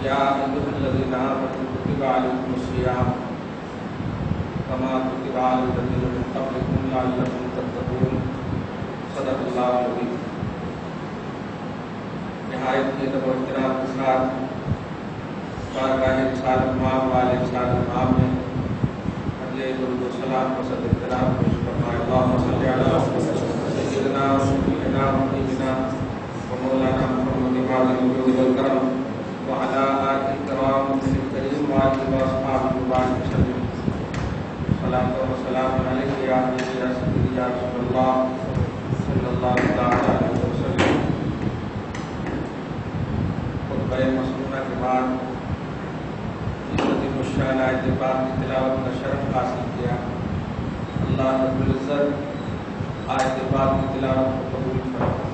یا ایھا الذین آمنوا کتب علیکم الصیام کما کتب علی الذین من قبلکم لعلکم تتقون صدق اللہ العظیم۔ نہایت ادب و احترام کے ساتھ بارگاہ رسالۃ مآب والے رسالۃ مآب میں علیہ درود و سلام و صد احترام پیش فرمائے۔ اللہم صل علی سیدنا و شفیعنا و حبیبنا و مولانا محمد وعلی الجود والکرم وعلی آلہ الکرام الکریم وعلی اصحابہ مبارک وسلم۔ صلاۃ و سلام علیک یا حبیبی یا سیدی یا رسول اللہ صلی اللہ تعالی علیہ وسلم۔ خطبہ مسنونہ کے بعد شان آیت پاک کی تلاوت کا شرف حاصل کیا۔ اللہ رب العزت آیت پاک کی تلاوت کو قبول فرمائے۔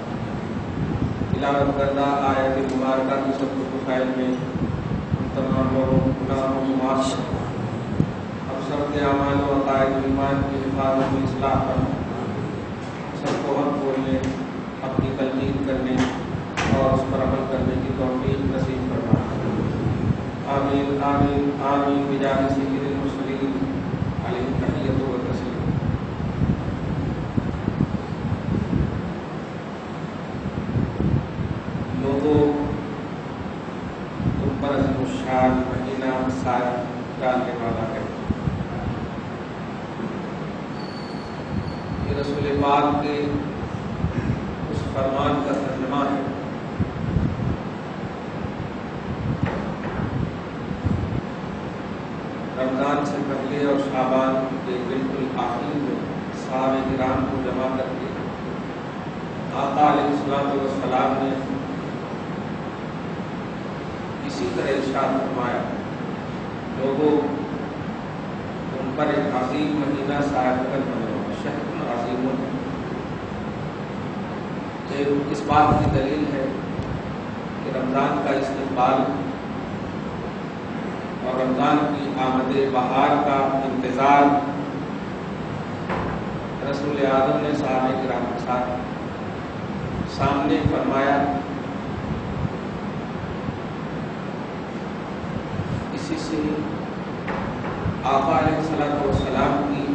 تلاوت کردہ آیت مبارکہ کی سب کے فائل میں ہم تمام لوگوں کو گناہوں سے معاف فرمائے۔ ہم سب کے اعمال و عقائد و ایمان کی حفاظت و اصلاح فرمائے۔ سب کو حق بولنے، اپنی تلقین کرنے اور اس پر عمل کرنے کی توفیق نصیب فرمائے۔ آمین آمین آمین بجاہ سید المرسلین علیہ تحیۃ و تسلیم۔ لوگوں، تم پر عظیم الشان مہینہ سایہ ڈالنے والا ہے۔ یہ رسول پاک کے اس فرمان کا ترجمہ ہے۔ رمضان سے پہلے اور شعبان کے بالکل آخر میں صحابہ کرام کو جمع کر کے آقا علیہ الصلوۃ والسلام نے اسی طرح ارشاد فرمایا، لوگوں، تم پر ایک عظیم مہینہ سایہ فکن ہونے والا، شہر عظیم ایک اس بات کی دلیل ہے کہ رمضان کا استقبال اور رمضان کی آمد بہار کا انتظار رسول اعظم نے صحابہ کرام کے ساتھ سامنے فرمایا۔ اسی سے آقا علیہ الصلوۃ والسلام کی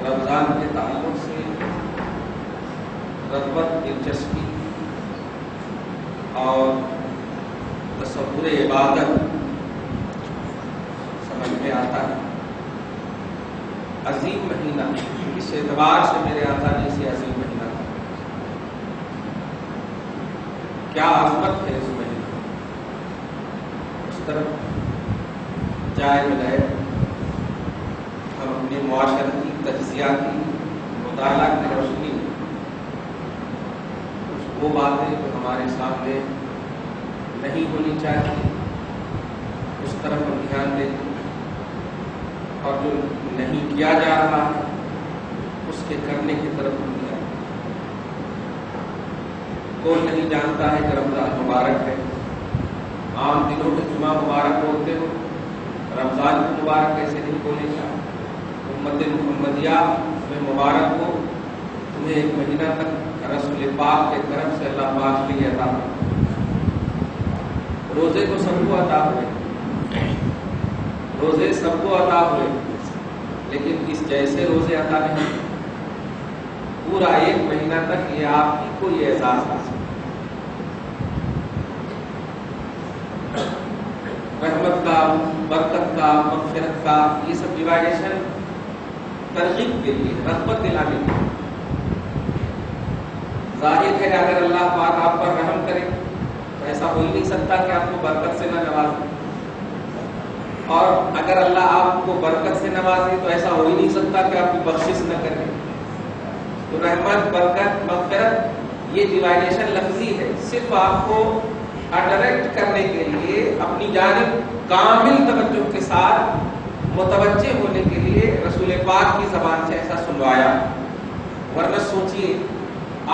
رمضان کے تعلق سے رغبت، دلچسپی اور تصور عبادت سمجھ میں آتا ہے۔ عظیم مہینہ، اس اعتبار سے میرے آقا نے اسے عظیم مہینہ کہا۔ کیا عظمت ہے اس مہینے، اس طرف جائے بجائے ہم اپنے معاشرتی تجزیاتی مطالعہ کی روشنی میں کچھ وہ باتیں جو ہمارے سامنے نہیں ہونی چاہیے اس طرف ہم دھیان دیں، اور جو نہیں کیا جا رہا ہے اس کے کرنے کی طرف ہم دھیان دیں۔ کوئی نہیں جانتا ہے کہ رمضان مبارک ہے۔ عام دنوں کے جمعہ مبارک بولتے ہو، رمضان کو مبارک کیسے نہیں بولے گا؟ امت محمدیہ میں مبارک ہو، تمہیں ایک مہینہ تک رسول پاک کے طرف سے اللہ پاک کے لیے عطا ہو۔ روزے کو سب کو عطا ہوئے، روزے سب کو عطا ہوئے، لیکن اس جیسے روزے عطا نہیں۔ پورا ایک مہینہ تک یہ آپ ہی کو یہ اعزاز حاصل، رحمت کا، برکت کا، مغفرت کا، یہ سب ڈیوائڈیشن ترغیب کے لیے، رغبت دلانے کے لیے۔ ظاہر ہے اگر اللہ پاک آپ پر رحم کرے تو ایسا ہو ہی نہیں سکتا کہ آپ کو برکت سے نہ نوازے، اور اگر اللہ آپ کو برکت سے نوازے تو ایسا ہو ہی نہیں سکتا کہ آپ کی بخشش نہ کرے۔ تو رحمت، برکت، مغفرت یہ ڈیوائڈیشن لفظی ہے، صرف آپ کو اٹریکٹ کرنے کے لیے، اپنی جانب کامل توجہ کے ساتھ متوجہ ہونے کے لیے رسول پاک کی زبان سے ایسا سنوایا۔ ورنہ سوچئے،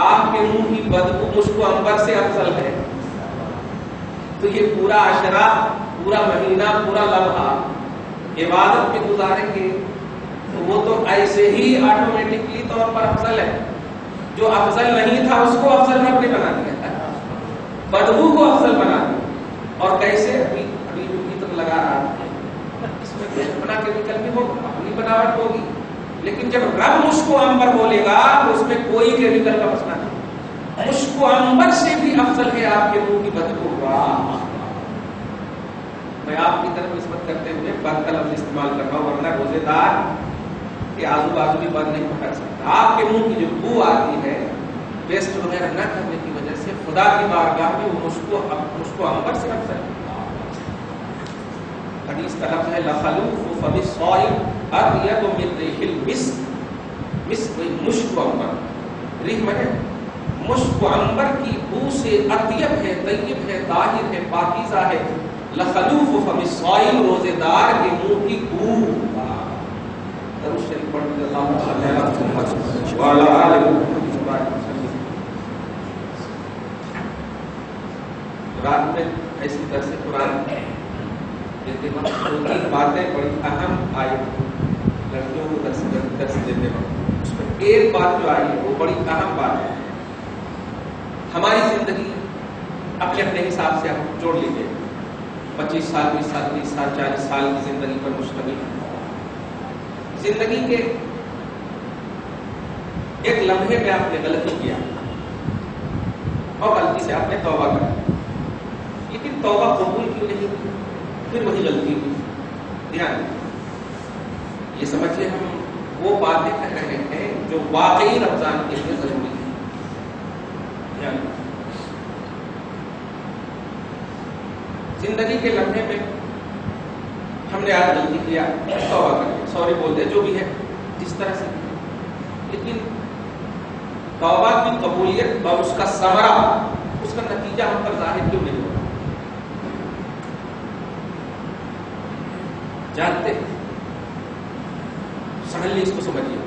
آپ کے منہ کی بدبو مجھ کو عنبر سے افضل ہے، تو یہ پورا عشرہ، پورا مہینہ، پورا لمحہ عبادت میں گزاریں گے تو وہ تو ایسے ہی آٹومیٹکلی طور پر افضل ہے۔ جو افضل نہیں تھا اس کو افضل رب نے بنا دیا، بدبو کو افضل بنا دیا۔ مسکراہٹ ہوگی، لیکن جب رب مشک و عنبر بولے گا تو اس میں کوئی کیمیکل کا مسئلہ نہیں، مشک و عنبر سے بھی افضل ہے آپ کے منہ کی بدبو۔ میں آپ کی طرف نسبت کرتے ہوئے بد کا لفظ استعمال کر رہا ہوں، ورنہ روزے دار کے آزو بازو بھی بند نہیں پکڑ سکتا۔ آپ کے منہ کی جو بو آتی ہے پیسٹ وغیرہ نہ کرنے کی وجہ سے، خدا کی بارگاہ میں وہ مشک و عنبر سے افضل ہے۔ حدیث کا لفظ ہے لخلوف فم الصائم اطیب من ریح المسک، مسک مشک و عنبر، ریح میں مشک و عنبر کی بو سے اطیب ہے، طیب ہے، طاہر ہے، پاکیزہ ہے۔ لخلوف فم الصائم، روزے دار کے منہ کی بو۔ درود شریف پڑھتے اللہ تعالی علیہ محمد وعلی آل محمد۔ رات میں ایسی طرح سے قرآن دیتے وقت دو تین باتیں بڑی اہم آئی لڑکیوں کو درس دیتے وقت، اس میں ایک بات جو آئی ہے وہ بڑی اہم بات ہے۔ ہماری زندگی اپنے اپنے حساب سے ہم جوڑ لیجیے، 25 سال 20 سال 30 سال 40 سال کی زندگی پر مشتمل ہے۔ زندگی کے ایک لمحے میں آپ نے غلطی کیا اور غلطی سے آپ نے توبہ کر، لیکن توبہ قبول کیوں نہیں ہوئی؟ پھر وہی غلطی ہوئی۔ دھیان یہ سمجھیے، ہم وہ باتیں کہہ رہے ہیں جو واقعی رمضان کے لیے ضروری ہے۔ دھیان زندگی کے لمحے میں ہم نے آج غلطی کیا، توبہ کر کے سوری بول دے، جو بھی ہے جس طرح سے، لیکن توبہ کی قبولیت اور اس کا ثمرہ، اس کا نتیجہ ہم پر ظاہر کیوں نہیں ہوگا؟ جانتے ہیں، سڈنلی اس کو سمجھیے،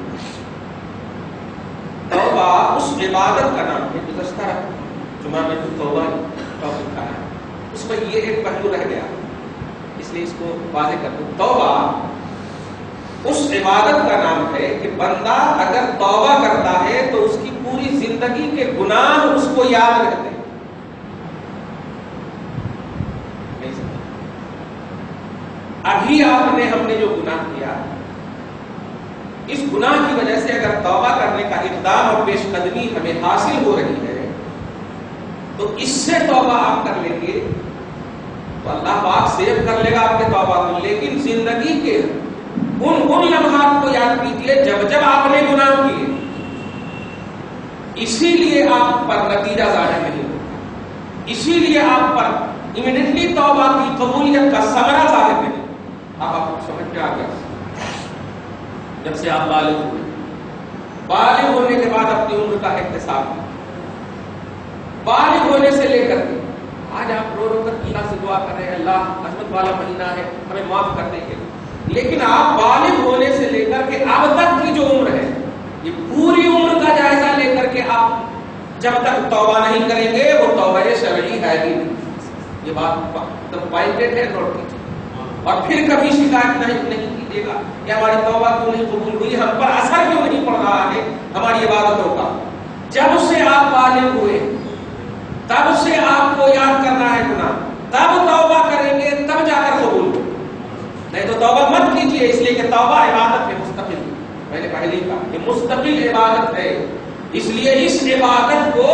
توبہ اس عبادت کا نام ہے۔ گزشتہ جمعہ میں جو توبہ ٹاپک کا ہے اس میں یہ ایک پہلو رہ گیا، اس لیے اس کو واضح کر دوں۔ توبہ اس عبادت کا نام ہے کہ بندہ اگر توبہ کرتا ہے تو اس کی پوری زندگی کے گناہ اس کو یاد رہتے ہیں۔ ابھی ہم نے جو گناہ کیا، اس گناہ کی وجہ سے اگر توبہ کرنے کا اقدام اور پیش قدمی ہمیں حاصل ہو رہی ہے تو اس سے توبہ آپ کر لیں گے تو اللہ پاک سیو کر لے گا آپ کے توبہ کو، لیکن زندگی کے ان لمحات کو یاد کیجیے جب آپ نے گناہ کیے، اسی لیے آپ پر نتیجہ ظاہر نہیں ہوتا، اسی لیے آپ پر امیڈیٹلی توبہ کی قبولیت کا ثمرہ ظاہر نہیں۔ آپ کو سمجھ میں آ گیا؟ جب سے آپ بالغ ہوئے، بالغ ہونے کے بعد اپنی عمر کا احتساب کیا، بالغ ہونے سے لے کر آج آپ رو رو کر اللہ سے دعا کر رہے ہیں، اللہ عظمت والا مہینہ ہے ہمیں معاف کر دیں گے، لیکن آپ بالغ ہونے سے لے کر کے اب تک کی جو عمر ہے، یہ پوری عمر کا جائزہ لے کر کے آپ جب تک توبہ نہیں کریں گے وہ توبہ شرعی ہے ہی نہیں۔ یہ بات پوائنٹڈ ہے، نوٹ کیجیے، اور پھر کبھی شکایت نہیں کیجیے گا کہ ہماری توبہ کیوں نہیں قبول ہوئی، ہم پر اثر کیوں نہیں پڑ رہا ہے ہماری عبادتوں کا۔ جب سے آپ بالغ ہوئے تب سے آپ کو یاد کرنا ہے گناہ، تب توبہ کریں گے تب جا کر قبول ہو، نہیں تو توبہ مت کیجیے، اس لیے کہ توبہ عبادت ہے مستقل۔ میں نے پہلے ہی کہا یہ مستقل عبادت ہے، اس لیے اس عبادت کو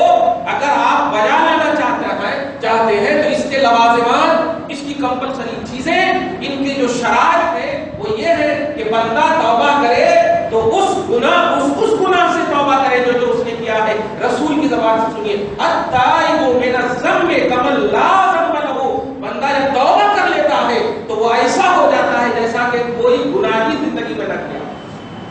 اگر آپ بجا لانا چاہتے ہیں تو اس کے لوازمات، اس کی کمپلسری چیزیں، ان کے جو شرائط ہیں وہ یہ ہے کہ بندہ توبہ کرے تو اس گناہ سے توبہ کرے جو اس نے کیا ہے۔ رسول کی زبان سے سنیے، التائب من الذنب کمن لا ذنب له، بندہ جب توبہ کر لیتا ہے تو وہ ایسا ہو جاتا ہے جیسا کہ کوئی گناہ ہی زندگی میں نہ کیا۔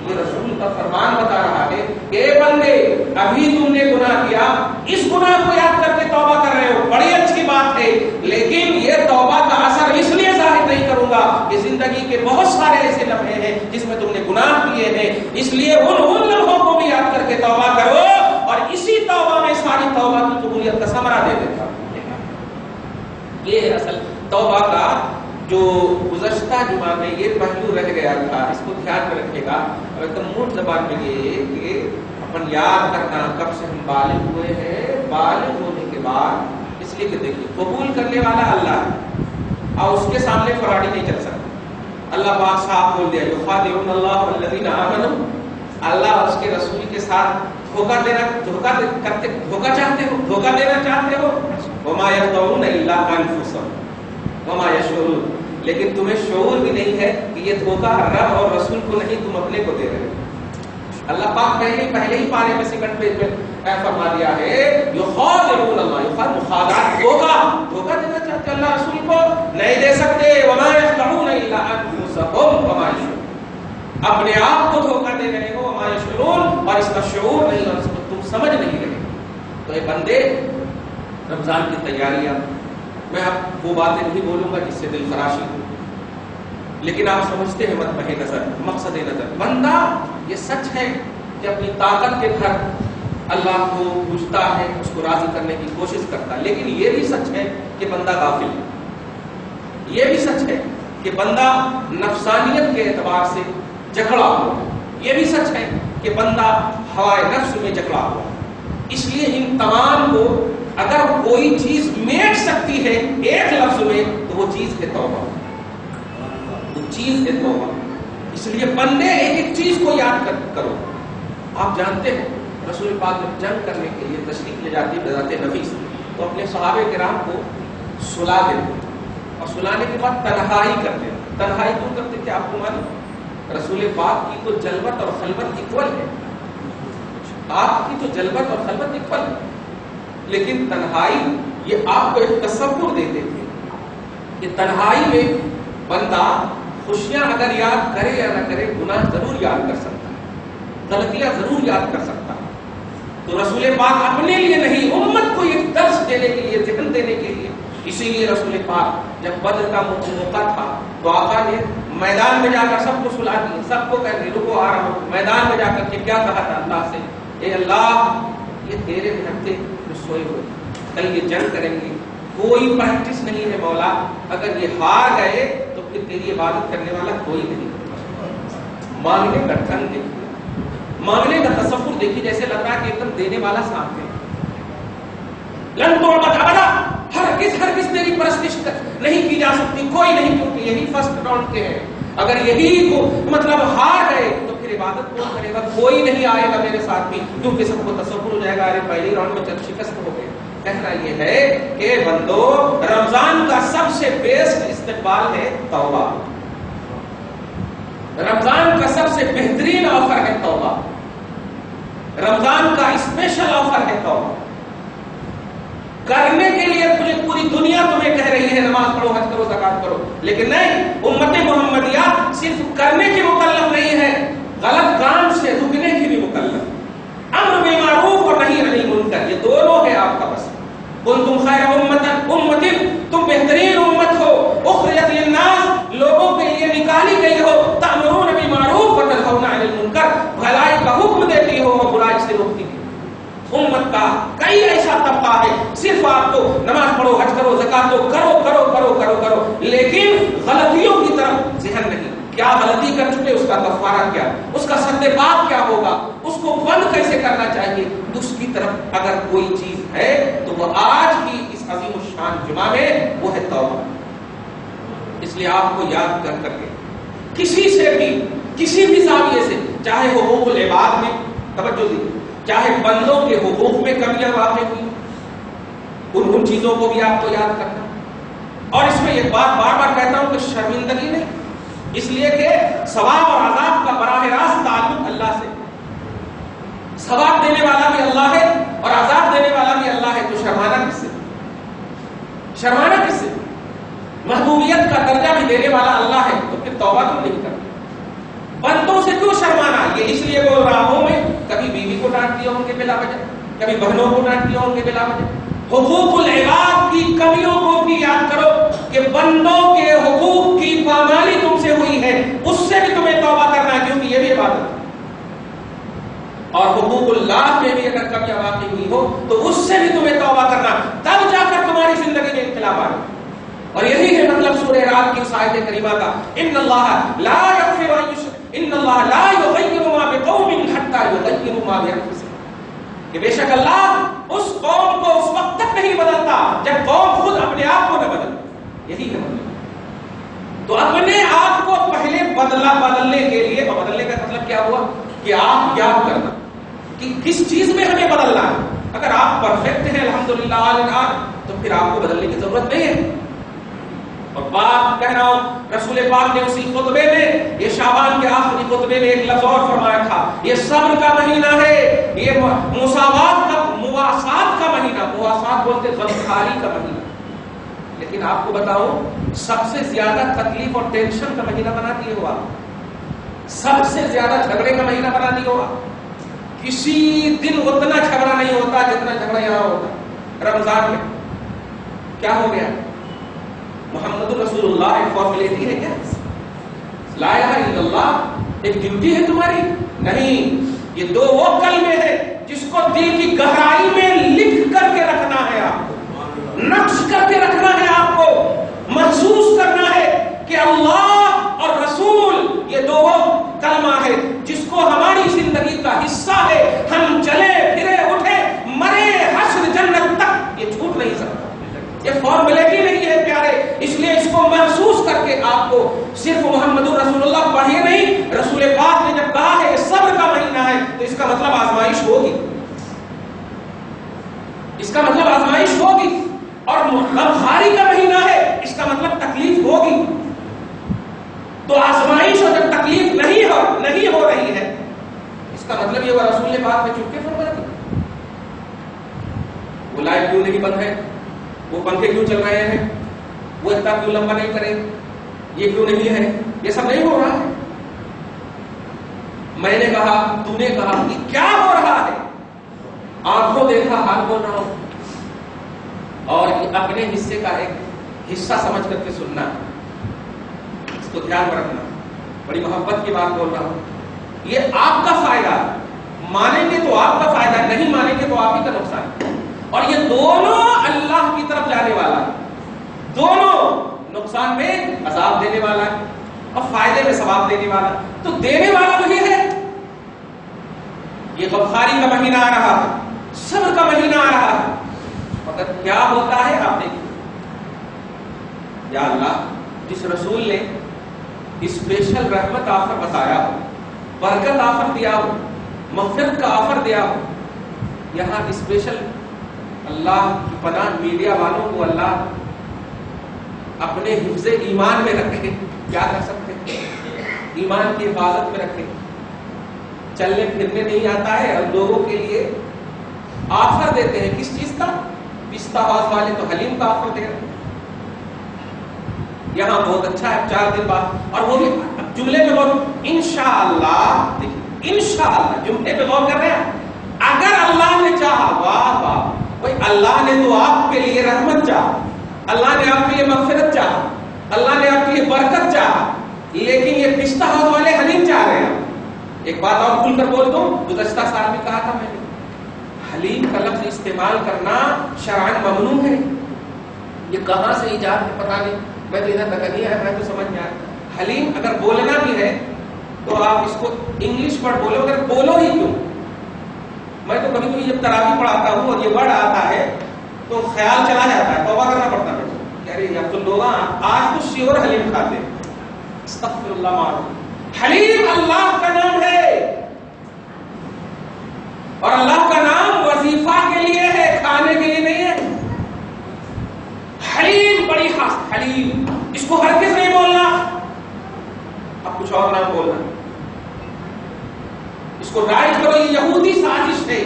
یہ رسول کا فرمان بتا رہا ہے کہ اے بندے، ابھی تم نے گناہ کیا، اس گناہ کو یاد کر کے توبہ کر رہے ہو، بڑی اچھی بات ہے، لیکن یہ توبہ کا اثر اس لیے ظاہر نہیں کروں گا کہ زندگی کے بہت سارے ایسے لمحے ہیں جس میں تم نے گناہ کیے ہیں، اس لیے ان لمحوں کو بھی یاد کر کے توبہ کرو، اور اسی توبہ میں ساری توبہ کی قبولیت کا ثمرہ دے دیتا۔ یہ اصل توبہ کا جو گزشتہ جمعہ میں یہ پہلو رہ گیا تھا، اس کو دھیان میں رکھے گا، اور ایک دم موٹ زبان میں یہ کہ اپن یاد کرنا کب سے ہم بالغ ہوئے ہیں۔ بالغ ہونے کے بعد، اس لیے کہ دیکھیے قبول کرنے والا اللہ ہے اور اس کے سامنے فراڈی نہیں چل سکتا۔ اللہ پاک صاحب بول دیا یخادعون اللہ والذین آمنوا، اللہ اور اس کے رسول کے ساتھ دھوکہ دینا چاہتے ہو وما یخدعون الا انفسهم وما یشعرون، لیکن تمہیں شعور بھی نہیں ہے کہ یہ دھوکہ رب اور رسول کو نہیں، تم اپنے کو دے رہے ہو۔ اللہ پاک پہلے ہی پارے میں سیکنڈ پیج میں فرما دیا ہے یخادعون اللہ، مخادعت دھوکہ دینا چاہتے اللہ رسول کو، نہیں دے سکتے۔ وما یخدعون الا انفسهم وما یشعرون، اپنے آپ کو دھوکہ دے رہے ہو، وما یشعرون، اور اس کا شعور نہیں، اور اس کو تم سمجھ نہیں رہے۔ تو اے بندے، رمضان کی تیاریاں، میں اب وہ باتیں نہیں بولوں گا جس سے دل خراشی ہو، لیکن آپ سمجھتے ہیں مطمع نظر، مقصد نظر، بندہ یہ سچ ہے کہ اپنی طاقت کے گھر اللہ کو پوجتا ہے، اس کو راضی کرنے کی کوشش کرتا ہے، لیکن یہ بھی سچ ہے کہ بندہ غافل ہے، یہ بھی سچ ہے کہ بندہ نفسانیت کے اعتبار سے جکڑا ہوا، یہ بھی سچ ہے کہ بندہ ہوائے نفس میں جکڑا ہوا۔ اس لیے ان تمام کو اگر کوئی چیز میٹ سکتی ہے ایک لفظ میں تو وہ چیز ہے توبہ، وہ چیز ہے توبہ۔ اس لیے بندے ایک ایک چیز کو یاد کرو۔ آپ جانتے ہیں رسول پاک جب جنگ کرنے کے لیے تشریف لے جاتی بذات نفیس تو اپنے صحابہ کرام کو سلا دیتے، اور سلانے کے بعد تنہائی کرتے۔ تنہائی کیوں کرتے تھے آپ کو معلوم؟ رسول پاک کی تو جلوت اور خلوت اکول ہے، آپ کی تو جلوت اور خلوت اکول ہے، لیکن تنہائی یہ آپ کو ایک تصور دیتے تھے کہ تنہائی میں بندہ خوشیاں اگر یاد کرے یا نہ کرے گناہ ضرور یاد کر سکتا ہے، غلطیاں ضرور یاد کر سکتا ہے۔ تو رسول پاک اپنے لیے نہیں، امت کو ایک درس دینے کے لیے، ذہن دینے کے لیے، اسی لیے رسول پاک جب بدر کا موقع تھا تو آقا نے میدان میں جا کر سب کو سلا دیا، سب کو کہہ دیا رکو آ رہا ہوں، میدان میں جا کر کے کیا کہا تھا اللہ سے، اے اللہ یہ تیرے بھکتے جو سوئے ہوئے کل یہ جنگ کریں گے، کوئی پریکٹس نہیں ہے مولا، اگر یہ ہار گئے تو پھر تیری عبادت کرنے والا کوئی نہیں۔ مانگنے کا ڈھنگ دیکھیے، مانگنے کا تصور دیکھیے، جیسے لگ رہا ہے کہ ایک دم دینے والا سامنے۔ لن تعبد ابدا، ہرگز تیری پرستش نہیں کی جا سکتی، کوئی نہیں، کیونکہ یہی فرسٹ راؤنڈ کے ہیں۔ اگر یہی کو مطلب ہار گئے تو پھر عبادت کون کرے گا؟ کوئی نہیں آئے گا میرے ساتھ بھی، کیونکہ سب کو تصور ہو جائے گا ارے پہلی راؤنڈ میں چند شکست ہو گئے۔ کہنا یہ ہے کہ بندو، رمضان کا سب سے بیسٹ استقبال ہے توبہ، رمضان کا سب سے بہترین آفر ہے توبہ، رمضان کا اسپیشل آفر ہے توبہ۔ کرنے کے لیے تجھے پوری دنیا تمہیں کہہ رہی ہے نماز پڑھو، حج کرو، زکات کرو، لیکن نہیں، امت محمدیہ صرف کرنے کی مکلف نہیں ہے، غلط کام سے رکنے کی بھی مکلف۔ امر بالمعروف اور نہی عن المنکر، یہ دونوں ہے آپ کا بس۔ کنتم خیر امت، تم بہترین امت ہو، اخرجت للناس، لوگوں کے لیے نکالی گئی ہو، تأمرون بالمعروف وتنہون عن المنکر، بھلائی کا حکم دیتی ہو اور برائی سے روکتی ہو۔ امت کا کئی ایسا طبقہ ہے صرف آپ کو نماز پڑھو، حج کرو، زکات دو، کرو، لیکن غلطیوں کی طرف ذہن نہیں، کیا غلطی کر چکے، اس کا کفارہ کیا، اس کا سد پاک کیا ہوگا، اس کو بند کیسے کرنا چاہیے، اس کی طرف اگر کوئی چیز ہے تو وہ آج بھی اس عظیم الشان جمعہ میں وہ ہے توبہ۔ اس لیے آپ کو یاد کر کر کے کسی سے بھی، کسی بھی زاویے سے، چاہے حقوق العباد میں توجہ دی، چاہے بندوں کے حقوق میں کمیاں واقع ہوئی، ان چیزوں کو بھی آپ کو یاد کرنا۔ اور اس میں یہ بات بار بار کہتا ہوں کہ شرمندگی نہیں، اس لیے کہ ثواب اور عذاب کا براہ راست تعلق اللہ سے، ثواب دینے والا بھی اللہ ہے اور عذاب دینے والا بھی اللہ ہے، تو شرمانا کس سے؟ شرمانا کس سے؟ محبوبیت کا درجہ بھی دینے والا اللہ ہے، تو پھر توبہ کیوں نہیں کرنا؟ بندوں سے کیوں شرمانا؟ یہ اس لیے بول رہا ہوں میں، کبھی بیوی کو ڈانٹ دیا ان کے بلا وجہ، کبھی بہنوں کو ڈانٹ دیا ان کے بلا وجہ۔ حقوق العباد کی کمیوں کو بھی یاد کرو کہ بندوں کے حقوق کی پامالی تم سے ہوئی ہے، اس سے بھی تمہیں توبہ کرنا ہے، کیونکہ یہ بھی عبادت ہے۔ اور حقوق اللہ میں بھی اگر کمیاں واقع ہوئی ہو تو اس سے بھی تمہیں توبہ کرنا، تب جا کر تمہاری زندگی میں انقلاب آئے۔ اور یہی ہے مطلب سورہ رات کی اس آیت کریمہ کا، ان اللہ لا یغفر ان یشرک، ان اللہ لا یغیر ما بقوم حتی یغیروا ما بانفسہم، کہ بے شک اللہ اس قوم کو اس وقت تک نہیں بدلتا جب قوم خود اپنے آپ کو نہ بدلے۔ یہی ہے مطلب۔ تو اپنے آپ کو پہلے بدلہ بدلنے کے لیے، اور بدلنے کا مطلب کیا ہوا کہ آپ یاد کرنا کہ کس چیز میں ہمیں بدلنا ہے. اگر آپ پرفیکٹ ہیں الحمدللہ تو پھر آپ کو بدلنے کی ضرورت نہیں ہے. اور بات کہہ رہا ہوں رسول پاک نے اسی خطبے میں، یہ شعبان کے آخری خطبے میں ایک لفظ اور فرمایا تھا، یہ صبر کا مہینہ ہے، یہ مساوات کا، مواسات کا مہینہ، مواسات بولتے غمخواری کا مہینہ. لیکن آپ کو بتاؤں سب سے زیادہ تکلیف اور ٹینشن کا مہینہ بنا دیے ہوا، سب سے زیادہ جھگڑے کا مہینہ بنا دیا ہوا. کسی دن اتنا جھگڑا نہیں ہوتا جتنا جھگڑا یہاں ہوتا. رمضان میں کیا ہو گیا؟ محمد رسول اللہ ایک فارمیلٹی ہے کیا؟ لا الہ الا اللہ ایک ڈیوٹی ہے تمہاری؟ نہیں، یہ دو وہ کلمے ہیں جس کو دل کی گہرائی میں لکھ کر کے رکھنا ہے، آپ کو نقش کر کے رکھنا ہے، آپ کو محسوس کرنا ہے کہ اللہ اور رسول یہ دو کلمہ ہے جس کو ہماری زندگی کا حصہ ہے. ہم چلے پھرے اٹھے مرے حشر جنت تک یہ چھوٹ نہیں سکتا. یہ فارمیلٹی نہیں ہے پیارے، اس لیے اس کو محسوس کر کے آپ کو صرف محمد رسول اللہ پڑھیے نہیں. رسول پاک نے جب کہا ہے کہ صبر کا مہینہ ہے تو اس کا مطلب آزمائش ہوگی، اس کا مطلب آزمائش ہوگی. اور غمخواری کا مہینہ ہے، اس کا مطلب تکلیف ہوگی. تو آزمائش اور جب تکلیف نہیں ہو رہی ہے، اس کا مطلب یہ وہ رسول پاک نے چپکے فرما دی. وہ لائٹ کیوں نہیں بند ہے، وہ پنکھے کیوں چل رہے ہیں، وہ اتنا کیوں لمبا نہیں کرے، یہ کیوں نہیں ہے، یہ سب نہیں ہو رہا ہے. میں نے کہا، تو نے کہا کہ کیا ہو رہا ہے؟ آنکھوں دیکھا حال بول رہا ہوں، اور اپنے حصے کا ایک حصہ سمجھ کر کے سننا، اس کو دھیان میں رکھنا. بڑی محبت کی بات بول رہا ہوں. یہ آپ کا فائدہ، مانیں گے تو آپ کا فائدہ، نہیں مانیں گے تو آپ ہی کا نقصان. اور یہ دونوں اللہ کی طرف جانے والا ہے، دونوں نقصان میں عذاب دینے والا ہے اور فائدے میں ثواب دینے والا. تو دینے والا وہی ہے. یہ غمخواری کا مہینہ آ رہا ہے، صبر کا مہینہ آ رہا ہے، مگر کیا ہوتا ہے آپ دیکھیں. یا اللہ، جس رسول نے اسپیشل رحمت آفر بتایا ہو، برکت آفر دیا ہو، مغفرت کا آفر دیا ہو، یہاں اسپیشل اللہ کی پناہ میڈیا والوں کو اللہ اپنے حفظ ایمان میں رکھے. کیا کر سکتے ہیں؟ ایمان کی حفاظت میں رکھے. چلنے پھرنے نہیں آتا ہے اور لوگوں کے لیے آفر دیتے ہیں. کس چیز کا؟ پستہ باز والے تو حلیم کا آفر دے رہے ہیں. یہاں بہت اچھا ہے 4 دن بعد، اور وہ بھی جملے میں بہت انشاءاللہ، انشاءاللہ جملے پہ غور کر رہے ہیں. اگر اللہ نے چاہا، واہ واہ، بھائی اللہ نے تو آپ کے لیے رحمت چاہا، اللہ نے آپ کے لیے مغفرت چاہا، اللہ نے آپ کے لیے برکت چاہا، لیکن یہ پستہ باز والے حلیم چاہ رہے ہیں. ایک بات اور کھل کر بول دوں، گزشتہ سال بھی کہا تھا میں نے، حلیم کا لفظ استعمال کرنا شرعاً ممنوع ہے. یہ کہاں سے ایجاد ہے پتہ نہیں، میں تو ادھر تک نہیں آیا، میں تو سمجھ میں آیا. حلیم اگر بولنا بھی ہے تو آپ اس کو انگلش ورڈ بولو، اگر بولو ہی کیوں. میں تو کبھی کبھی جب تراویح پڑھاتا ہوں اور یہ ورڈ آتا ہے تو خیال چلا جاتا ہے، توبہ کرنا پڑتا ہے. یعنی اب تو لوگ آج تو شیور حلیم کھاتے ہیں. استغفر اللہ معاذ. حلیم اللہ کا نام ہے، اور اللہ کا نام وظیفہ کے لیے ہے، کھانے کے لیے نہیں ہے. حلیم بڑی خاص، حلیم اس کو ہر کس نہیں بولنا، اب کچھ اور نام بولنا. اس کو رائٹ کرو، یہ یہودی سازش ہے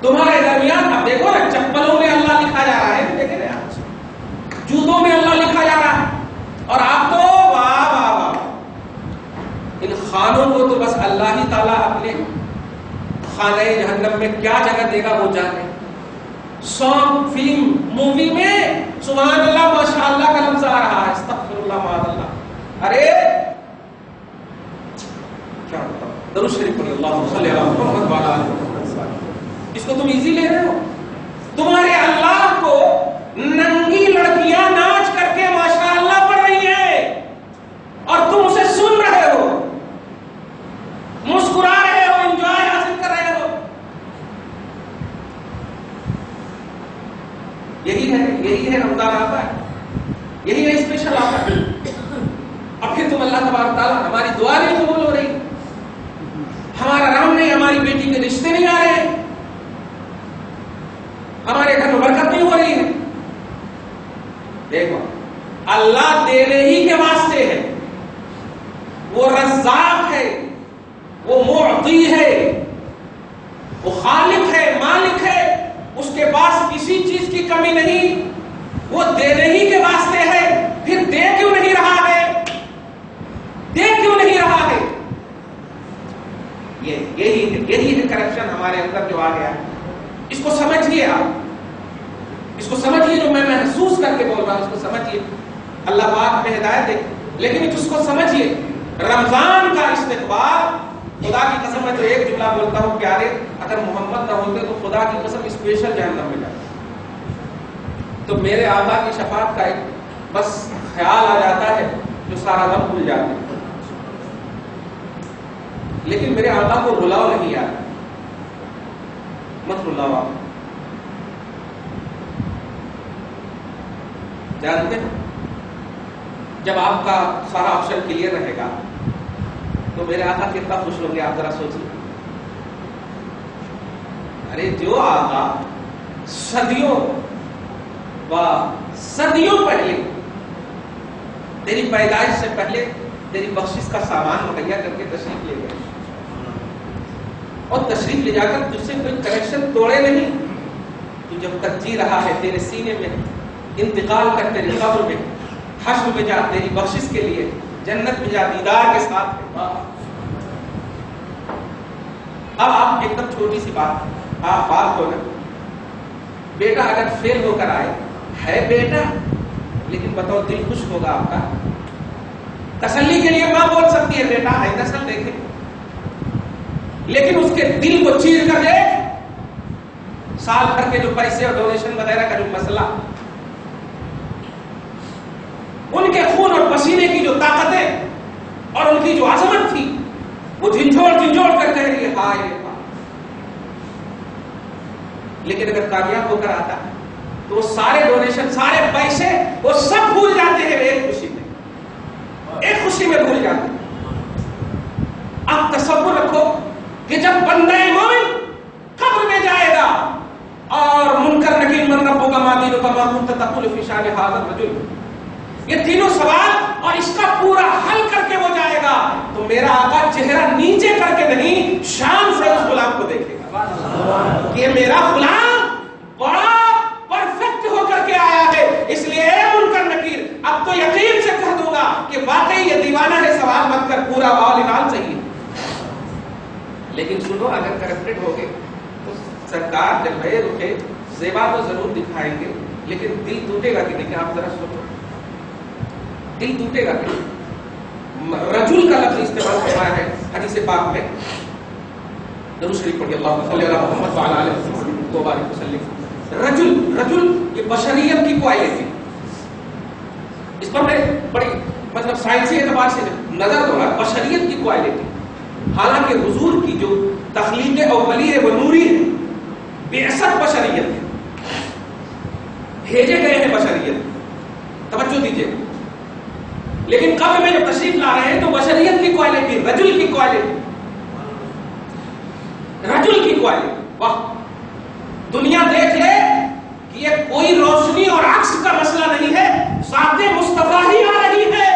تمہارے درمیان. اب دیکھو نا، چپلوں میں اللہ لکھا جا رہا ہے، دیکھیں نا، جوتوں میں اللہ لکھا جا رہا ہے، اور آپ تو واہ واہ واہ. ان خانوں کو تو بس اللہ ہی تعالیٰ اپنے خانہ جہنم میں کیا جگہ دے گا وہ جانے. سانگ، فلم، مووی میں سبحان اللہ ماشاء اللہ کا لفظ آ رہا ہے، استغفر اللہ معاذ اللہ. ارے کیا بتاؤ، درود شریف پڑھیں، اللہم صلی علی محمد وعلی آل محمد. اس کو تم ایزی لے رہے ہو. تمہارے اللہ کو ننگی لڑکیاں ناچ کر کے ماشاء اللہ پڑھ رہی ہیں اور تم اسے سن رہے ہو، مسکرا رہے ہو، انجوائے حاصل کر رہے ہو. یہی ہے رمضان آتا ہے، یہی ہے اسپیشل آتا ہے. اور پھر تم اللہ تبارک تعالیٰ ہماری دعا نہیں قبول ہو رہی, ہمارا رام نہیں, ہماری بیٹی کے رشتے نہیں آ رہے, ہمارے گھر میں برکت نہیں ہو رہی ہے. دیکھو اللہ دینے ہی کے واسطے ہے, وہ رزاق ہے, وہ معطی ہے, وہ خالق ہے, مالک ہے, اس کے پاس کسی چیز کی کمی نہیں, وہ دینے ہی کے واسطے ہے. پھر دے کیوں نہیں رہا ہے, دے کیوں نہیں رہا ہے؟ یہی ہے کرپشن ہمارے اندر جو آ گیا ہے. اس کو سمجھیے, آپ اس کو سمجھیے, جو میں محسوس کر کے بول رہا ہوں اس کو سمجھیے. اللہ پاک میں ہدایت دے, لیکن اس کو سمجھیے. رمضان کا استقبال, خدا کی قسم میں جو ایک جملہ بولتا ہوں پیارے, اگر محمد نہ ہوتے تو خدا کی قسم اسپیشل جہنم میں جاتا. تو میرے آقا کی شفاعت کا ایک بس خیال آ جاتا ہے جو سارا غم بھول جاتے ہیں. لیکن میرے آقا کو رلاؤ نہیں آتا, مت رلاؤ. آپ جانتے ہیں جب آپ کا سارا آپشن کلیئر رہے گا تو میرے آقا کتنا خوش ہوں گے, آپ ذرا سوچیے. ارے جو آقا صدیوں پہلے تیری پیدائش سے پہلے تیری بخشش کا سامان مہیا کر کے تشریف لے گئے, اور تشریف لے جا کر تجھ سے کوئی کنیکشن توڑے نہیں. تو جب تک جی رہا ہے تیرے سینے میں انتقال کر تیری قبر میں, حشر میں جا تیری بخشش کے لیے, جنت میں جا دیدار کے ساتھ. اب آپ ایک دم چھوٹی سی بات, آپ بات ہو نا, بیٹا اگر فیل ہو کر آئے, ہے بیٹا لیکن بتاؤ دل خوش ہوگا آپ کا؟ تسلی کے لیے ماں بول سکتی ہے بیٹا ہے نسل دیکھے, لیکن اس کے دل کو چیر کر دیکھ, سال بھر کے جو پیسے اور ڈونیشن وغیرہ کا جو مسئلہ, ان کے خون اور پسینے کی جو طاقتیں اور ان کی جو عظمت تھی, وہ جھنجھوڑ کر کہہ رہی ہے ہائے. لیکن اگر کامیاب ہو کر آتا ہے تو وہ سارے ڈونیشن, سارے پیسے, وہ سب بھول جاتے ہیں ایک خوشی میں بھول جاتے ہیں. آپ تصور رکھو کہ جب بندہ مومن قبر میں جائے گا اور منکر نکیر من ربک ما دینک ما کنت تقول فی شان ھذا الرجل, یہ تینوں سوال اور اس کا پورا حل کر کے وہ جائے گا, تو میرا آقا چہرہ نیچے کر کے نہیں شان سے اس غلام کو دیکھے گا کہ یہ میرا غلام بڑا پرفیکٹ ہو کر کے آیا ہے. اس لیے اے منکر نکیر, اب تو یقین سے کہہ دوں گا کہ واقعی یہ دیوانہ ہے, سوال مت کر, پورا آل ان آل چاہیے. لیکن سنو, اگر کرپٹڈ ہو گئے تو سرکار جب بھائی رکھے زیبا تو ضرور دکھائیں گے, لیکن دل ٹوٹے گا کہ نہیں؟ آپ ذرا سنو, دل ٹوٹے گا کہ رجل کا لفظ استعمال فرمایا ہے حدیث پاک میں. درود شریف پڑھیے, اللہم صلی علی محمد وعلی آلہ محمد وبارک وسلم. رجل یہ بشریت کی کوالٹی, اس پر میں بڑی مطلب سائنسی اعتبار سے نظر دوں گا. بشریت کی کوالٹی, حالانکہ حضور کی جو تخلیق اولی ہے وہ نوری ہے, بعثت بشریت ہے, بھیجے گئے ہیں بشریت, توجہ دیجیے. لیکن قبر میں جب تشریف لا رہے ہیں تو بشریت کی کوالٹی, رجل کی کوالٹی, واہ, دنیا دیکھ لے کہ یہ کوئی روشنی اور عکس کا مسئلہ نہیں ہے, ذات مصطفیٰ ہی آ رہی ہے.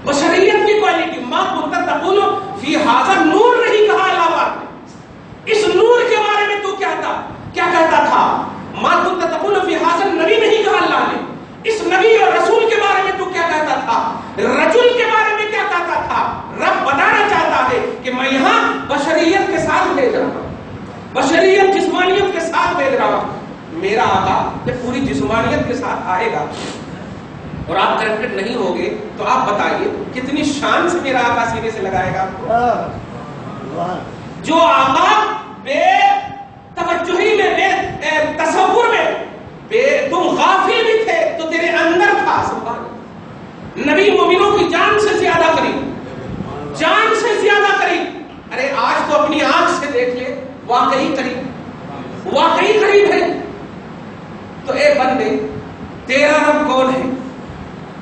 بشریت کی کوالٹی, ما کنت تقول فی ھذا النور نہیں کہا اللہ پاک نے, اس نور کے بارے میں تو کیا کہتا تھا؟ ما کنت تقول فی ھذا النبی نہیں کہا اللہ نے, اس نبی اور رسول کے بارے میں تو کیا کہتا تھا؟ رجل کے بارے میں کیا کہتا تھا؟ رب بتانا چاہتا ہے کہ میں یہاں بشریت کے ساتھ بھیج رہا ہوں, بشریت جسمانیت کے ساتھ بھیج رہا ہوں. میرا آقا جب پوری جسمانیت کے ساتھ آئے گا اور آپ کرپٹڈ نہیں ہوگے تو آپ بتائیے کتنی شان سے میرا آقا سینے سے لگائے گا آپ کو. جو آقا بے توجہی میں, بے تصور میں, تم غافل بھی تھے تو تیرے اندر تھا. سبحان نبی مومنوں کی جان سے زیادہ قریب, جان سے زیادہ قریب. ارے آج تو اپنی آنکھ سے دیکھ لے, واقعی قریب ہے. تو اے بندے, تیرا رب کون ہے؟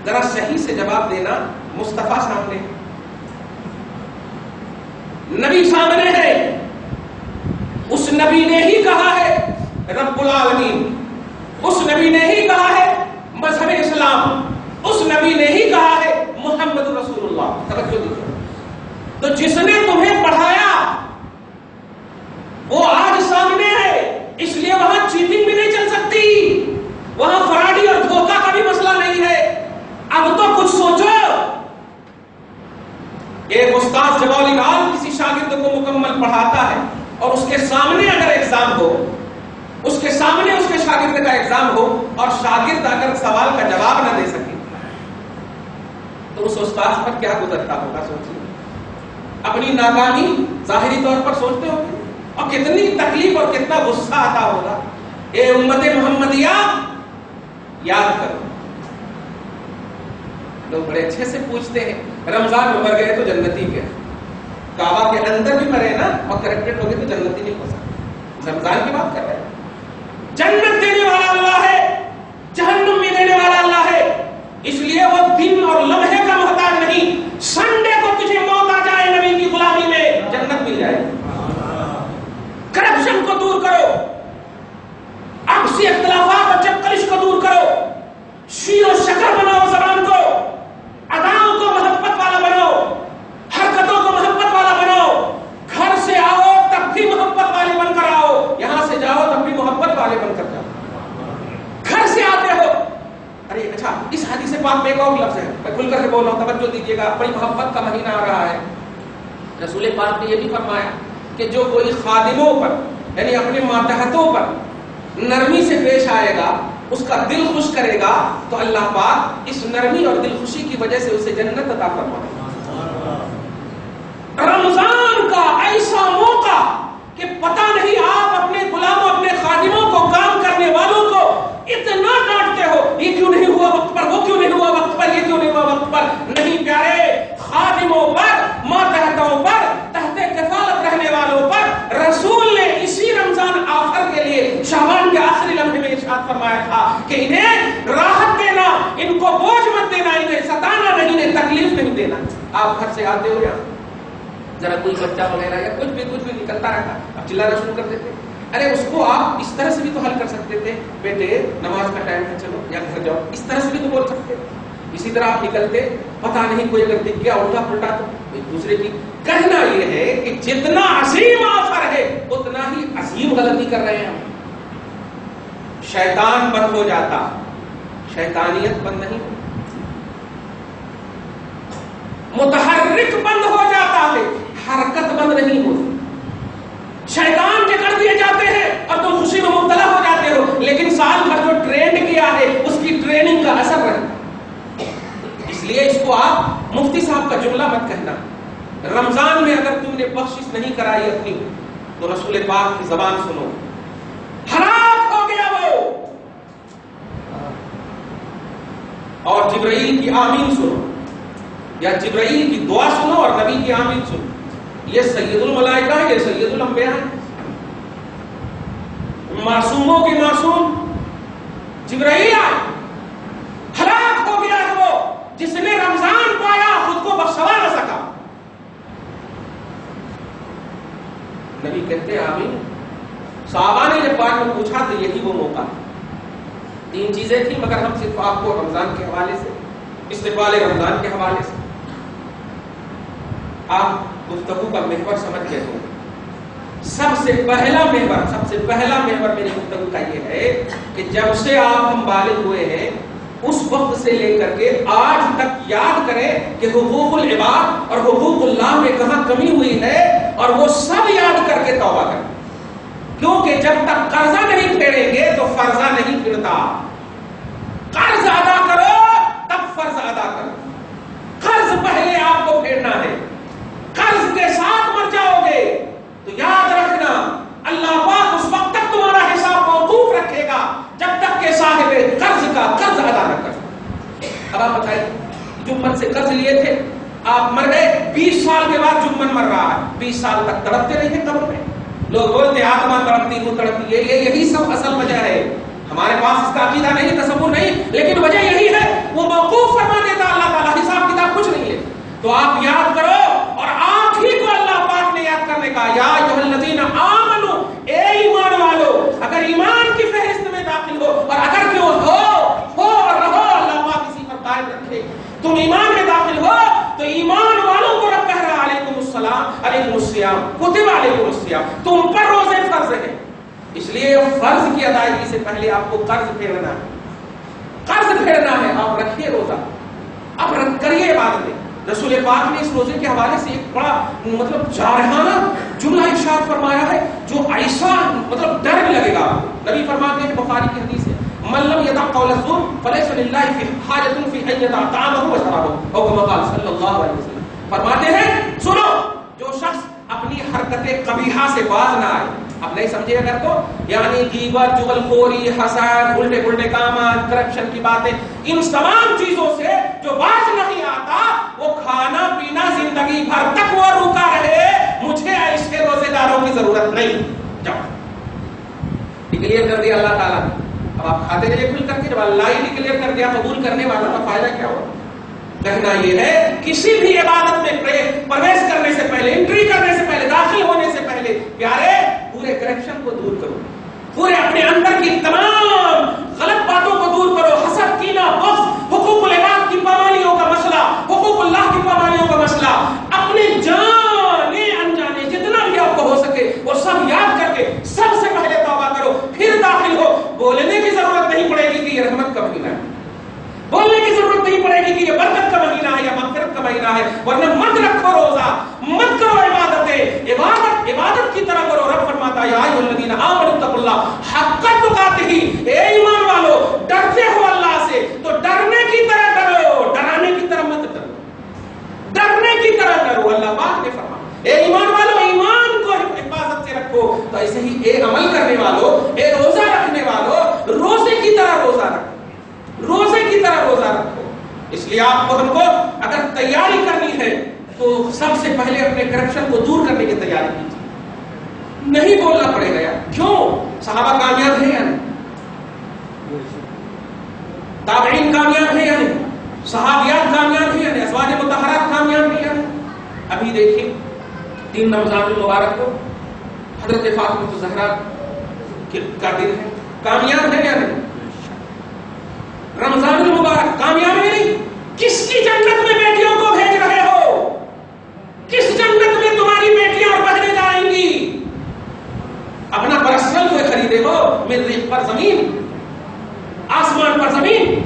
ذرا صحیح سے جواب دینا. مصطفیٰ سامنے، نبی سامنے ہے، اس نبی نے ہی کہا ہے رب العالمین، اس نبی نے ہی کہا ہے مذہب اسلام، اس نبی نے ہی کہا ہے محمد رسول اللہ. توجہ دیجیے. تو جس نے تمہیں پڑھایا وہ آج سامنے ہے، اس لیے وہاں چیٹنگ بھی نہیں چل سکتی، وہاں فراڈی اور دھوکہ کا بھی مسئلہ نہیں ہے. اب تو کچھ سوچو. ایک استاد جب کسی شاگرد کو مکمل پڑھاتا ہے اور اس کے سامنے اگر ایگزام ہو، اس کے سامنے اس کے شاگرد کا ایگزام ہو اور شاگرد اگر سوال کا جواب نہ دے سکے تو اس استاد پر کیا گزرتا ہوگا؟ سوچیے. اپنی ناکامی ظاہری طور پر سوچتے ہو اور کتنی تکلیف اور کتنا غصہ آتا ہوگا. اے امت محمدیہ یاد کرو. لوگ بڑے اچھے سے پوچھتے ہیں رمضان میں مر گئے تو جنتی کیا؟ کعبہ کے اندر بھی مرے نا اور کرپٹڈ ہو گئے تو جنتی نہیں ہو سکتا. رمضان کی بات کر رہے ہیں. جنت دینے والا اللہ ہے، جہنم میں دینے والا اللہ ہے. اس لیے وہ دن اور لمحے کا محتاج نہیں. سنڈے کو تجھے موت آ جائے نبی کی غلامی میں جنت مل جائے. کرپشن کو دور کرو، آپسی اختلافات اور چپکلش کو دور کرو، شیر و شکر بناؤ زبان کو، اداؤں کو محبت والا بناؤ، حرکتوں کو محبت والا بناؤ. گھر سے آؤ تب بھی محبت والے بن کر آؤ، یہاں سے جاؤ تب بھی محبت والے بن کر جاؤ. گھر سے آتے ہو، ارے اچھا اس حدیث پاک میں ایک اور لفظ ہے، میں کھل کر کے بول رہا ہوں، توجہ دیجیے گا. بڑی محبت کا مہینہ آ رہا ہے. رسول پاک نے یہ بھی فرمایا کہ جو کوئی خادموں پر یعنی اپنے ماتحتوں پر نرمی سے پیش آئے گا، اس کا دل خوش کرے گا، تو اللہ پاک اس نرمی اور دل خوشی کی وجہ سے اسے جنت عطا فرمائے گا. رمضان کا ایسا موقع کہ پتہ نہیں آپ اپنے غلاموں اپنے خادموں کو کام کرنے والوں کو اتنا ڈانٹتے ہو، یہ کیوں نہیں ہوا وقت پر، وہ کیوں نہیں ہوا وقت پر، یہ کیوں نہیں ہوا وقت پر. نہیں پیارے، خادموں پر، ماتحتوں پر، تحت کفالت رہنے والوں پر رسول نے اسی رمضان آخر کے لیے شعبان کے آخری لمحے میں ارشاد فرمایا تھا کہ انہیں راحت دینا، ان کو بوجھ مت دینا، انہیں ستانا نہیں، انہیں تکلیف نہیں دینا. آپ گھر سے آتے ہو یہاں ذرا کوئی بچہ وغیرہ یا کچھ بھی نکلتا رہتا، اب چلانا شروع کر دیتے. ارے اس کو آپ اس طرح سے بھی تو حل کر سکتے تھے، بیٹے نماز کا ٹائم ہے چلو یا گھر جاؤ، اس طرح سے بھی تو بول سکتے. اسی طرح آپ نکلتے، پتہ نہیں کوئی اگر دکھ گیا الٹا پلٹا تو ایک دوسرے کی. کہنا یہ ہے کہ جتنا عظیم آفر ہے اتنا ہی عظیم غلطی کر رہے ہیں ہم. شیطان بند ہو جاتا، شیطانیت بند نہیں، متحرک بند ہو جاتا ہے، حرکت بند نہیں ہوتی. شیطان کے کر دیے جاتے ہیں اور تم خوشی میں مبتلا ہو جاتے ہو، لیکن سال بھر جو ٹرینڈ کیا ہے اس کی ٹریننگ کا اثر رہتا. اس لیے اس کو آپ مفتی صاحب کا جملہ مت کہنا. رمضان میں اگر تم نے بخشش نہیں کرائی اپنی تو رسول پاک کی زبان سنو، ہلاک ہو گیا وہ. اور جبرائیل کی آمین سنو، یا جبرائیل کی دعا سنو اور نبی کی آمین سنو. یہ سید الملائکہ ہے، یہ سید الانبیاء ہے. معصوموں کے معصوم جبرائیل آئے. ہلاک ہو گیا وہ جس نے رمضان پایا خود کو بخشوا نہ سکا. نبی کہتے آمین. صحابہ نے جب بعد میں پوچھا تو یہی وہ موقع. 3 چیزیں تھیں مگر ہم صرف آپ کو رمضان کے حوالے سے، استقبال رمضان کے حوالے سے آپ گفتگو کا محور سمجھ گئے ہو. سب سے پہلا محور میری گفتگو کا یہ ہے کہ جب سے آپ ہم بالغ ہوئے ہیں اس وقت سے لے کر کے آج تک یاد کریں کہ حقوق العباد اور حقوق اللہ میں کہاں کمی ہوئی ہے اور وہ سب یاد کر کے توبہ کریں. کیونکہ جب تک قرضہ نہیں پھیریں گے تو فرضہ نہیں پھرتا. قرض ادا کرو تب فرض ادا کرو. قرض پہلے آپ کو پھیرنا ہے. قرض کے ساتھ مر جاؤ گے تو یاد رکھنا اللہ پاک اس وقت تک تمہارا حساب موقوف رکھے گا جب تک کہ صاحب قرض کا قرض ادا نہ کر. اب آپ بتائیے جمن سے قرض لیے تھے، آپ مر گئے، 20 سال کے بعد جمن مر رہا ہے، 20 سال تک تڑپتے رہے قبر میں. لوگ بولتے آتما تڑپتی ہوں تڑپتی ہے، یہی سب اصل وجہ ہے. ہمارے پاس اس کا عقیدہ نہیں، تصور نہیں، لیکن وجہ یہی ہے وہ موقوف فرماتے تو آپ یاد کرو، اور آپ ہی کو اللہ پاک نے یاد کرنے کا، یا ایھا الذین آمنو، اے ایمان والو، اگر ایمان کی فہرست میں داخل ہو، اور اگر کیوں ہو اور رہو، اللہ پاک اسی پر قائم رکھے، تم ایمان میں داخل ہو تو ایمان والوں کو رب کہہ رہا علیکم السلام، علیکم الصیام، کتب علیکم الصیام، تم پر روزے فرض ہیں۔ اس لیے فرض کی ادائیگی سے پہلے آپ کو قرض پھیرنا ہے، قرض پھیرنا ہے۔ آپ رکھیے روزہ، اب کریے عبادتیں۔ رسول پاک نے اس روزے کے حوالے سے ایک بڑا جارحانہ جملہ ارشاد فرمایا ہے جو ایسا ڈر بھی لگے گا۔ نبی فرماتے ہیں، بخاری کی حدیث ہے، من لم يدع قول الزور فليس لله في حاجة في ان يدع طعامه وشرابه، او كما قال صلی اللہ علیہ وسلم۔ فرماتے ہیں سنو، جو شخص اپنی حرکت قبیحہ سے باز نہ آئے، اب نہیں سمجھے اگر تو یعنی غیبت، چغل خوری، حسد، الٹے پلٹے کامات، کرپشن کی باتیں، ان تمام چیزوں سے جو باز نہیں آتا، وہ کھانا پینا زندگی بھر تک وہ روکا رہے، مجھے ایسے روزے داروں کی ضرورت نہیں۔ جاؤ، ڈکلیئر کر دیا اللہ تعالیٰ نے۔ اب آپ کھاتے رہے کھل کر کے، جب اللہ ہی ڈکلیئر کر دیا قبول کرنے والا، تو فائدہ کیا ہوا؟ کہنا یہ ہے کسی بھی عبادت میں پرویش کرنے سے پہلے، انٹری کرنے سے پہلے، داخل ہونے سے پہلے پیارے پورے کرپشن کو دور کرو، پورے اپنے اندر کی تمام غلط باتوں کو دور کرو، حسد، کینہ، بغض، حقوق العباد کی پامالیوں کا مسئلہ، حقوق اللہ کی پامالیوں کا مسئلہ، اپنے جانے انجانے جتنا بھی آپ کو ہو سکے وہ سب یاد کر کے سب سے پہلے توبہ کرو، پھر داخل ہو۔ بولنے کی ضرورت نہیں پڑے گی کہ یہ رحمت کا مہینہ ہے، بولنے کی ضرورت نہیں پڑے گی کہ یہ برکت کا مہینہ ہے یا مغفرت کا مہینہ ہے، ورنہ مت رکھو روزہ، مت کرو عبادتیں، عبادت کی طرح کرو۔ رب فرماتا ہے، یا ایھا الذین آمنوا اتقوا اللہ حق تقاتہ، اے ایمان والو ڈرتے ہو اللہ سے تو ڈرنے کی طرح ڈرو، ڈرانے کی طرح مت ڈرو، ڈرنے کی طرح ڈرو۔ اللہ پاک نے فرمایا، اے ایمان والو ایمان کو حفاظت سے رکھو، تو ایسے ہی اے عمل کرنے والو، اے روزہ رکھنے والو روزے کی طرح روزہ رکھو، روزے کی طرح روزہ رکھو۔ اس لیے آپ کو، ہم کو اگر تیاری کرنی ہے تو سب سے پہلے اپنے کرپشن کو دور کرنے کی تیاری کیجیے۔ نہیں بولنا پڑے گا یار، کیوں؟ صحابہ کامیاب ہیں یا نہیں؟ تابعین کامیاب ہیں یا نہیں؟ صحابیات کامیاب ہیں یا نہیں؟ ازواج مطہرات کامیاب ہیں یا نہیں؟ ابھی دیکھیں 3 رمضان المبارک کو حضرت فاطمہ الزہرا کا دن ہے، کامیاب ہے یا نہیں؟ رمضان المبارک کامیاب ہے نہیں؟ کس کی جنت میں بیٹیوں کو بھیج رہے ہو؟ کس جنت میں تمہاری بیٹیاں اور بہنیں جائیں گی؟ اپنا پرسنل جو خریدے ہو، میرے پر زمین، آسمان پر زمین،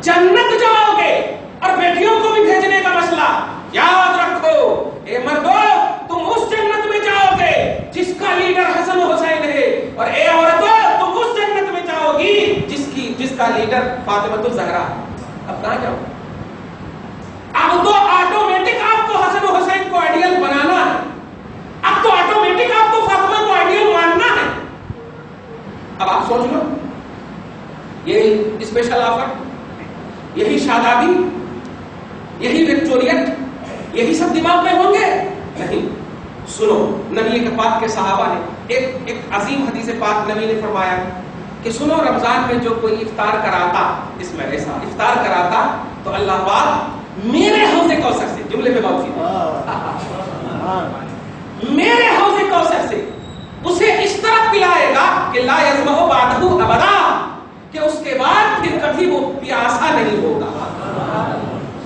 جنت جاؤ گے، اور بیٹیوں کو بھی بھیجنے کا مسئلہ یاد رکھو۔ اے مردو، تم اس جنت میں جاؤ گے جس کا لیڈر حسن حسین ہے، اور اے عورتوں تم اس جنت میں جاؤ گی جس کا لیڈر فاطمہ الزہرا۔ اب کہاں جاؤ؟ اب تو آٹومیٹک آپ کو حسن و حسین کو آئیڈیل بنانا ہے، اب تو آٹومیٹک آپ کو فاطمہ کو آئیڈیل ماننا ہے۔ اب آپ سوچ لو، یہی اسپیشل آفر، یہی شادابی، یہی وکٹوریٹ، یہی سب دماغ میں ہوں گے؟ نہیں۔ سنو، نبی پاک کے صحابہ نے ایک عظیم حدیث پاک نبی نے فرمایا کہ سنو، رمضان میں جو کوئی افطار کراتا، اس میں ایسا افطار کراتا تو اللہ پاک میرے حوض کوثر سے، جملے میں بہت میرے حوض کوثر سے اسے اس طرح پلائے گا کہ لا یظمأ بعدہ ابدا، کہ اس کے بعد پھر کبھی وہ پیاسا نہیں ہوگا۔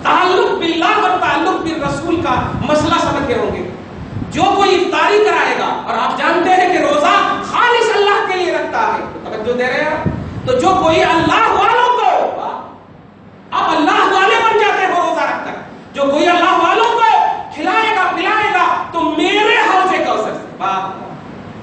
تعلق باللہ اور تعلق بالرسول کا مسئلہ سمجھ گئے ہوں گے۔ جو کوئی افطاری کرائے گا، اور آپ جانتے ہیں کہ روزہ خالص اللہ کے لیے رکھتا ہے، توجہ دے رہے ہیں؟ تو جو کوئی اللہ والوں کو، آپ اللہ والے بن جاتے ہو روزہ رکھ کر، جو کوئی اللہ والوں کو کھلائے گا پلائے گا تو میرے حوض کوثر سے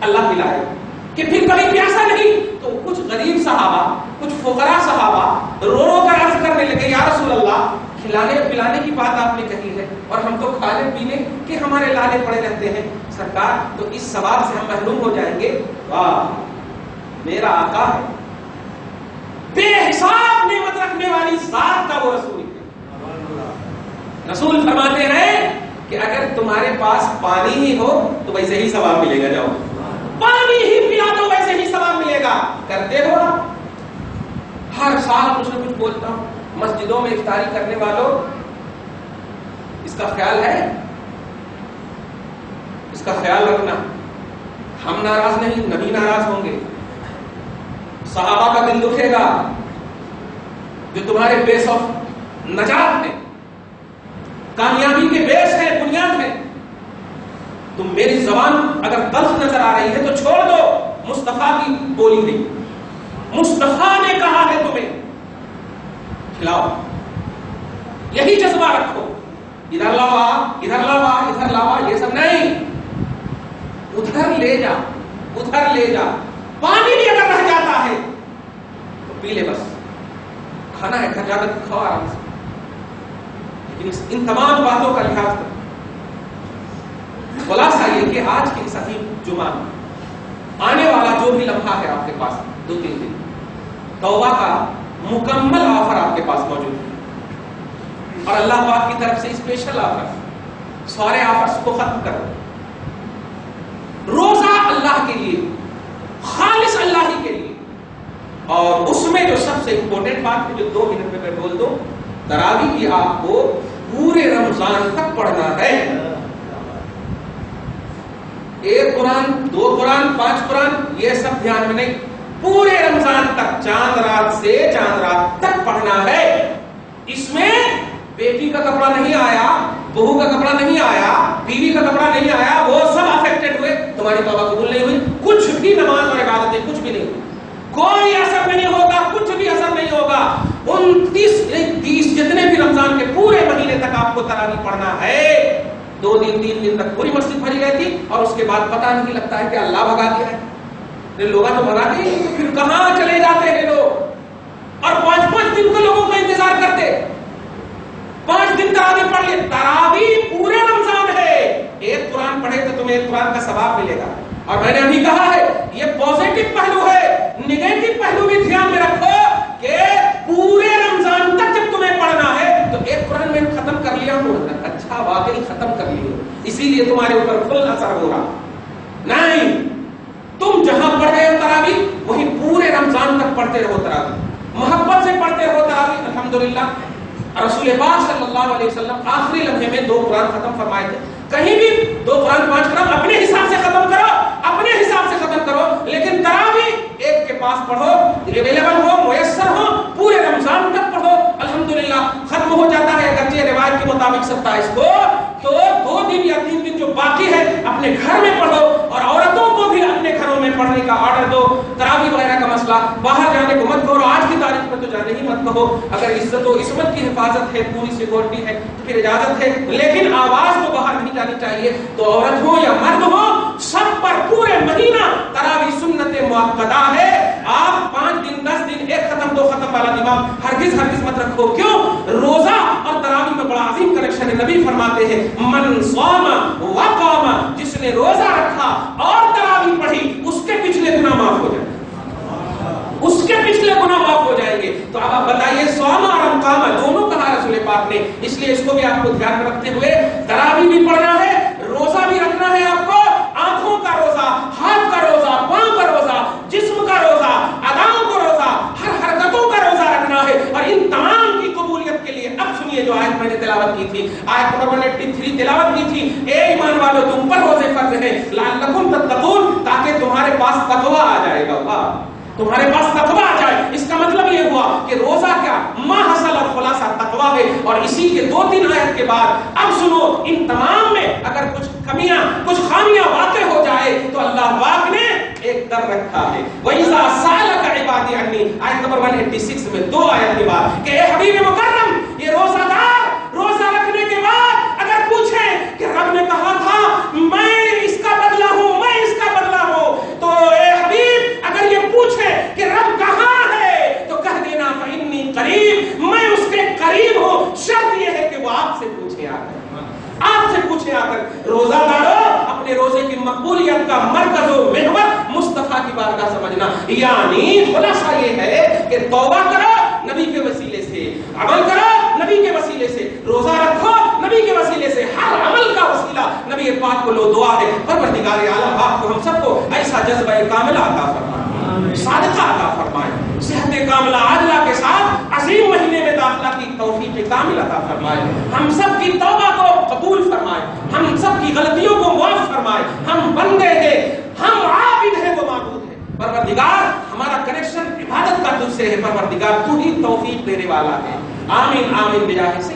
اللہ پلائے گا، کہ پھر کبھی پیاسا نہیں۔ تو کچھ غریب صحابہ، کچھ فقراء صحابہ رو رو کر عرض کرنے لگے، یا رسول اللہ، کھلانے پلانے کی بات آپ نے کہی ہے اور ہم تو کھانے پینے کے ہمارے لالے پڑے رہتے ہیں سرکار، تو اس ثواب سے ہم محروم ہو جائیں گے۔ واہ، میرا آقا ہے، بے حساب نعمت رکھنے والی ذات کا وہ رسول ہے۔ رسول فرماتے ہیں کہ اگر تمہارے پاس پانی ہی ہو تو ویسے ہی ثواب ملے گا، جاؤ پانی ہی پلا دو ویسے ہی ثواب ملے گا۔ کرتے ہو نا؟ ہر سال کچھ نہ کچھ بولتا ہوں، مسجدوں میں افطاری کرنے والوں اس کا خیال ہے؟ اس کا خیال رکھنا. ہم ناراض نہیں، نبی ناراض ہوں گے، صحابہ کا دل دکھے گا جو تمہارے بیس آف نجات ہیں، کامیابی کے بیس ہیں، بنیاد ہیں. تم میری زبان اگر تلخ نظر آ رہی ہے تو چھوڑ دو، مصطفیٰ کی بولی نہیں، مصطفیٰ نے کہا ہے تمہیں کھلاؤ. یہی جذبہ رکھو. ادھر لاوا ادھر لاوا ادھر لاوا یہ سب نہیں، ادھر لے جا ادھر لے جا. پانی بھی اگر رہ جاتا ہے تو پی لے، بس کھانا ہے گھر جا کر کھاؤ آرام سے. لیکن ان تمام باتوں کا لحاظ کرو. خلاصہ یہ کہ آج کے اس عظیم جمعہ آنے والا جو بھی لمحہ ہے آپ کے پاس 2-3 دن، توبہ کا مکمل آفر آپ کے پاس موجود ہے. اور اللہ پاک کی طرف سے اسپیشل آفر، سارے آفرز کو ختم کرو. روزہ اللہ کے لیے، خالص اللہ ہی کے لیے. اور اس میں جو سب سے امپورٹنٹ بات ہے جو 2 منٹ میں بول دو، تراویح کی آپ کو پورے رمضان تک پڑھنا ہے. 1 قرآن 2 قرآن 5 قرآن یہ سب دھیان میں نہیں، پورے رمضان تک چاند رات سے چاند رات تک پڑھنا ہے. اس میں بیٹی کا کپڑا نہیں آیا، بہو کا کپڑا نہیں آیا، بیوی کا کپڑا نہیں آیا، وہ سب افیکٹڈ ہوئے، تمہاری توبہ قبول نہیں ہوئی. کچھ بھی نماز اور عبادت کچھ بھی نہیں، کوئی اثر نہیں ہوگا، کچھ بھی اثر نہیں ہوگا. 29-30 جتنے بھی رمضان کے پورے مہینے تک آپ کو تراویح پڑھنا ہے. 2 دن 3 دن تک پوری مسجد بھری رہتی اور اس کے بعد پتہ نہیں لگتا ہے کہ اللہ بھگا دیا ہے. لوگ تو بھگاتے ہی، پھر کہاں چلے جاتے ہیں لوگ. اور 5-5 دن کو لوگوں کا انتظار کرتے. 5 دن تراویح پڑھ لے. تراویح پورے رمضان ہے. 1 قرآن پڑھے تو تمہیں 1 قرآن کا ثواب ملے گا. اور میں نے ابھی کہا ہے یہ پازیٹو پہلو ہے. نیگیٹو پہلو بھی دھیان میں رکھو کہ پورے رمضان تک جب تمہیں پڑھنا ہے تو 1 قرآن میں ختم کر لیا ہو، اچھا واقعی ختم کر لیا، اسی لیے تمہارے اوپر فل اثر ہو رہا. نہیں، تم جہاں پڑھ رہے ہو تراویح وہی پورے رمضان تک پڑھتے رہو تراویح، محبت سے پڑھتے رہو تراویح. الحمدللہ رسول پاک صلی اللہ علیہ وسلم آخری لمحے میں 2 قرآن ختم فرمائے تھے. کہیں بھی 2 قرآن 5 قرآن اپنے حساب سے ختم کرو، اپنے حساب سے ختم کرو، لیکن تراویح ایک کے پاس پڑھو، اویلیبل ہو، میسر ہو، پورے رمضان تک پڑھو. الحمدللہ ختم ہو جاتا ہے اگرچہ روایت کے مطابق 27 کو، تو 2 دن یا 3 دن جو باقی ہے اپنے گھر میں پڑھو. اور عورتوں کو بھی اپنے گھروں میں پڑھنے کا آرڈر دو. تراویح وغیرہ کا مسئلہ باہر جانے کو مت کرو. آج کی تاریخ میں تو جانے ہی مت کہو. اگر عزت و عصمت کی حفاظت ہے، پوری سیکورٹی ہے تو پھر اجازت ہے، لیکن آواز تو باہر نہیں جانی چاہیے. تو عورت ہو یا مرد ہو، سب پر پورے مہینہ تراویح سنت مؤکدہ ہے. آپ 5 دن 10 دن 1 ختم 2 ختم والا دماغ ہرگز مت رکھو. کیوں؟ روزہ اور تراویح میں بڑا عظیم کنیکشن ہے. نبی فرماتے ہیں من صام وقام، جس نے روزہ رکھا اور تراویح پڑھی اس کے پچھلے گناہ معاف ہو جائیں گے، اس کے پچھلے گناہ معاف ہو جائیں گے. تو اب آپ بتائیے، صام اور قام دونوں کہا رسول پاک نے، اس لیے اس کو بھی آپ کو دھیان میں رکھتے ہوئے تراویح بھی پڑھنا ہے، روزہ بھی رکھنا ہے. آپ کو آنکھوں کا روزہ، ہاتھ کا روزہ، پاؤں کا روزہ، جسم کا روزہ، اداؤں کا روزہ، ہر حرکتوں کا روزہ رکھنا ہے. اور ان تمام کی قبولیت کے لیے اب سنیے جو آیت میں نے تلاوت کی تھی، آیت نمبر 183 تلاوت کی تھی. اے ایمان والو، تم پر روزے فرض ہیں لعلکم تتقون، تاکہ تمہارے پاس تقوی آ جائے گا. تمہارے پاس تقوی آ جائے. اس کا مطلب یہ ہوا کہ روزہ کیا ما حصل اور خلاصہ تقوی ہے. اور اسی کے 2-3 آیت کے بعد اب سنو، ان تمام میں اگر کچھ کمیاں، کچھ خامیاں واقع ہو جائے تو اللہ پاک نے ایک در رکھا ہے. وَإِذَا سَأَلَكَ عِبَادِي عَنِّي، آیت نمبر 186 میں 2 آیت کے بعد کہ اے حبیب مکرم، یہ روزہ دار روزہ رکھنے کے بعد اگر پوچھیں کہ رب نے کہا تھا میں اس کا بدلہ ہوں، میں اس کا بدلہ ہوں، تو اے حبیب اگر یہ پوچھے کہ رب کہاں ہے تو کہہ دینا فإنی قریب، میں اس کے قریب ہوں. شرط یہ ہے کہ وہ آپ سے پوچھے آ کر، آپ سے پوچھے آ کر. روزہ دارو، اپنے روزے کی مقبولیت کا مرکز و محور مصطفیٰ کی بارگاہ سمجھنا. یعنی خلاصہ یہ ہے کہ توبہ کرو نبی کے وسیلے سے، عمل کرو نبی کے وسیلے سے، روزہ رکھو نبی کے وسیلے سے، ہر عمل کا وسیلہ نبی پاک کو لو. دعا ہے پروردگار عالم آپ کو ہم سب کو ایسا جذبہ کاملہ عطا فرمائے، صادقہ عطا فرمائے، صحت کاملہ عاجلہ کے ساتھ عظیم مہینے میں داخلہ کی توفیق کامل عطا فرمائے. ہم سب کی توبہ کو سے ہے پروردگار، تو ہی توفیق دینے والا ہے۔ آمین آمین بجاہ سے